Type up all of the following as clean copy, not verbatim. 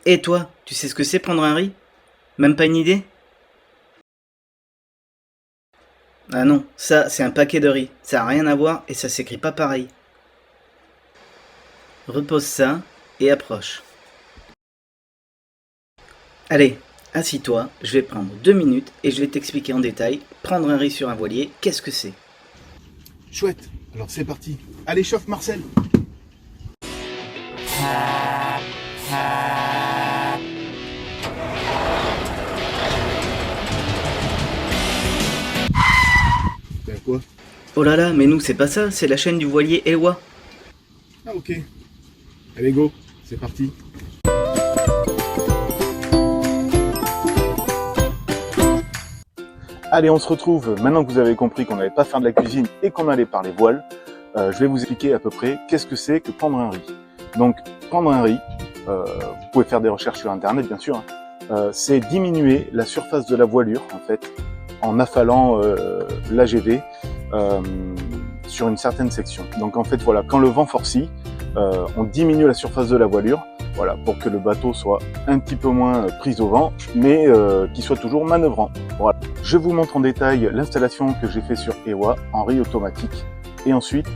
Et toi, tu sais ce que c'est prendre un riz? Même pas une idée? Ah non, ça c'est un paquet de riz. Ça a rien à voir et ça s'écrit pas pareil. Repose ça et approche. Allez, assis-toi, je vais prendre 2 minutes et je vais t'expliquer en détail. Prendre un riz sur un voilier, qu'est-ce que c'est? Chouette, alors c'est parti. Allez, chauffe Marcel. Ben quoi? Oh là là, mais nous c'est pas ça, c'est la chaîne du voilier Elwa. Ah ok. Allez go, c'est parti. Allez, on se retrouve, maintenant que vous avez compris qu'on n'allait pas faire de la cuisine et qu'on allait parler voile, je vais vous expliquer à peu près qu'est-ce que c'est que prendre un riz. Donc, prendre un riz, vous pouvez faire des recherches sur internet bien sûr, c'est diminuer la surface de la voilure en fait, en affalant l'AGV sur une certaine section. Donc en fait voilà, quand le vent forcit, on diminue la surface de la voilure, voilà, pour que le bateau soit un petit peu moins pris au vent, mais qu'il soit toujours manœuvrant. Voilà. Je vous montre en détail l'installation que j'ai fait sur Ewa en riz automatique. Et ensuite,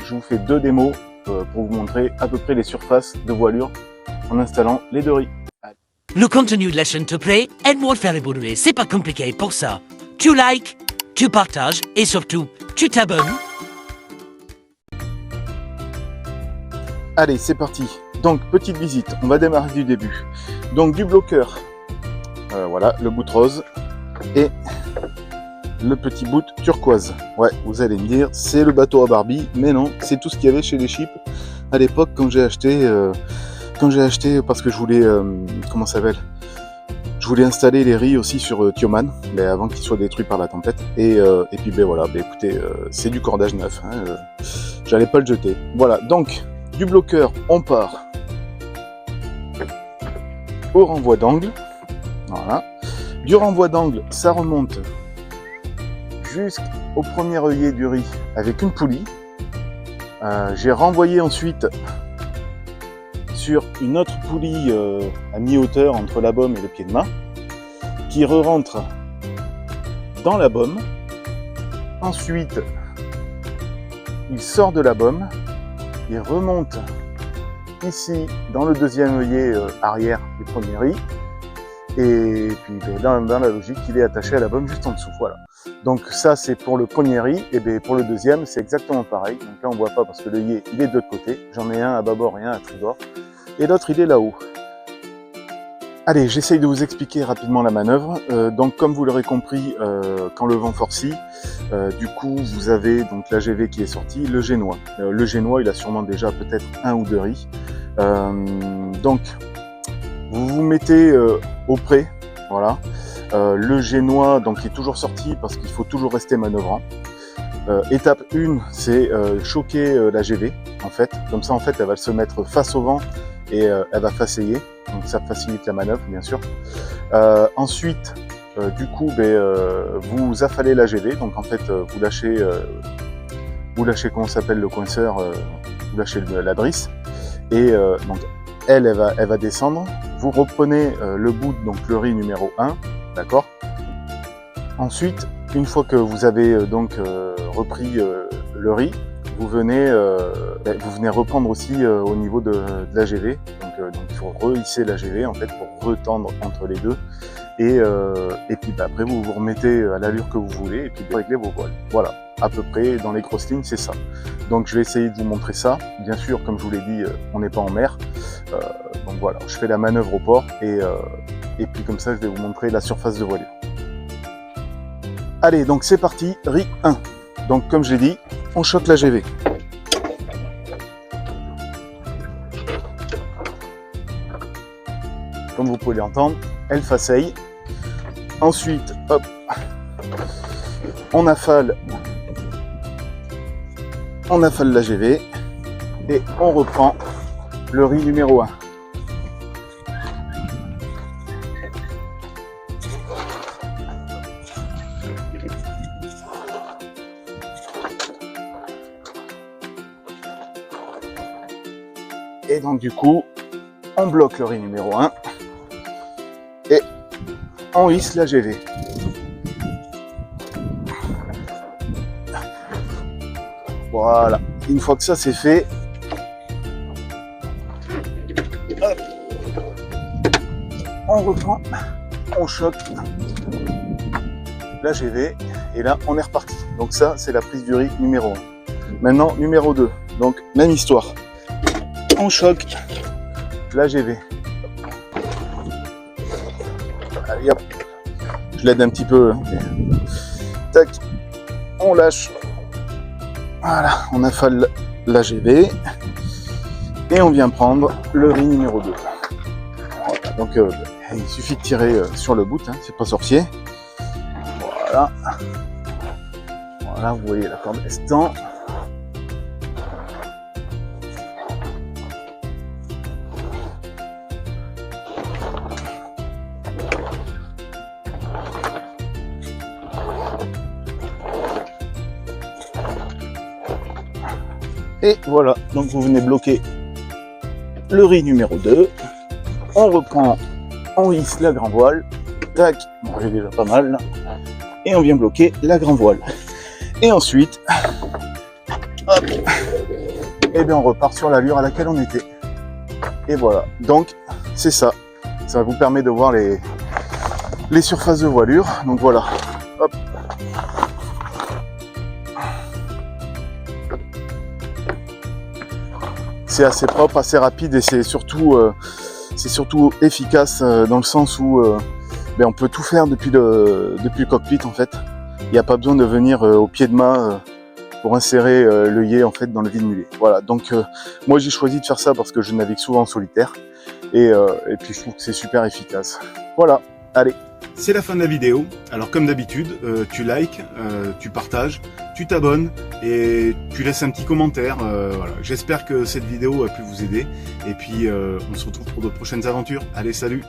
je vous fais 2 démos pour vous montrer à peu près les surfaces de voilure en installant les 2 riz. Le contenu de la chaîne te plaît? Aide-moi à le faire évoluer, c'est pas compliqué pour ça. Tu likes, tu partages et surtout, tu t'abonnes. Allez, c'est parti. Donc, petite visite, on va démarrer du début. Donc, du bloqueur, voilà, le bout rose et le petit bout turquoise. Ouais, vous allez me dire, c'est le bateau à Barbie, mais non, c'est tout ce qu'il y avait chez les Chips à l'époque quand j'ai acheté, parce que je voulais, comment ça s'appelle ? Je voulais installer les riz aussi sur Tioman, mais avant qu'ils soient détruits par la tempête. Et puis ben voilà, ben écoutez, c'est du cordage neuf, hein, j'allais pas le jeter. Voilà, donc du bloqueur, on part au renvoi d'angle. Voilà. Du renvoi d'angle, ça remonte jusqu'au premier œillet du riz avec une poulie. J'ai renvoyé ensuite sur une autre poulie à mi-hauteur entre la baume et le pied de mât, qui re-rentre dans la baume. Ensuite, il sort de la baume, il remonte ici dans le deuxième œillet arrière du premier riz, et puis dans la logique, il est attaché à la baume juste en dessous. Voilà. Donc ça c'est pour le premier riz, et bien pour le deuxième c'est exactement pareil. Donc là on voit pas parce que l'œillet il est de l'autre côté. J'en ai un à bâbord et un à tribord, et l'autre il est là-haut. Allez, j'essaye de vous expliquer rapidement la manœuvre. Donc comme vous l'aurez compris, quand le vent forcit, du coup vous avez donc l'AGV qui est sorti, le génois. Le génois il a sûrement déjà peut-être 1 ou 2 riz. Donc vous vous mettez au près, voilà. Le génois donc est toujours sorti parce qu'il faut toujours rester manœuvrant. Étape 1, c'est choquer l'AGV en fait. Comme ça en fait elle va se mettre face au vent et elle va faceiller. Donc ça facilite la manœuvre bien sûr. Ensuite, du coup, vous affalez l'AGV. Donc en fait, vous lâchez comment s'appelle le coinceur, vous lâchez la drisse. Et donc elle va descendre. Vous reprenez le bout, donc le riz numéro 1, d'accord. Ensuite, une fois que vous avez repris le riz, vous venez reprendre aussi au niveau de l'AGV. Donc il faut rehisser l'AGV en fait pour retendre entre les deux. Et puis après vous vous remettez à l'allure que vous voulez et puis vous réglez vos voiles. Voilà, à peu près dans les grosses lignes c'est ça. Donc je vais essayer de vous montrer ça. Bien sûr, comme je vous l'ai dit, on n'est pas en mer. Donc voilà, je fais la manœuvre au port et puis comme ça je vais vous montrer la surface de voilure. Allez, donc c'est parti, riz 1. Donc comme je l'ai dit, on choque l'AGV. Comme vous pouvez l'entendre, elle faceille. Ensuite, hop, on affale l'AGV et on reprend le riz numéro 1. Et donc du coup, on bloque le riz numéro 1 et on hisse la GV. Voilà, une fois que ça c'est fait, hop, on reprend, on choque la GV et là on est reparti. Donc ça c'est la prise du riz numéro 1. Maintenant numéro 2, donc même histoire. On choque la GV. Allez hop, je l'aide un petit peu. Tac, on lâche. Voilà, on affale la GV et on vient prendre le riz numéro 2. Voilà, donc il suffit de tirer sur le bout, hein, c'est pas sorcier. Voilà. Voilà, vous voyez la corde elle se tend. Et voilà, donc vous venez bloquer le riz numéro 2. On reprend, on hisse la grand voile. Tac, bon, j'ai déjà pas mal là. Et on vient bloquer la grand voile. Et ensuite, hop, et bien on repart sur l'allure à laquelle on était. Et voilà, donc c'est ça. Ça vous permet de voir les surfaces de voilure. Donc voilà, hop. C'est assez propre, assez rapide et c'est surtout efficace dans le sens où on peut tout faire depuis le cockpit en fait. Il n'y a pas besoin de venir au pied de mât pour insérer l'œillet en fait dans le vide-mulet. Voilà, donc moi j'ai choisi de faire ça parce que je navigue souvent en solitaire et puis je trouve que c'est super efficace. Voilà, allez. C'est la fin de la vidéo. Alors comme d'habitude, tu likes, tu partages, tu t'abonnes et tu laisses un petit commentaire. Voilà. J'espère que cette vidéo a pu vous aider. Et puis on se retrouve pour de prochaines aventures. Allez, salut!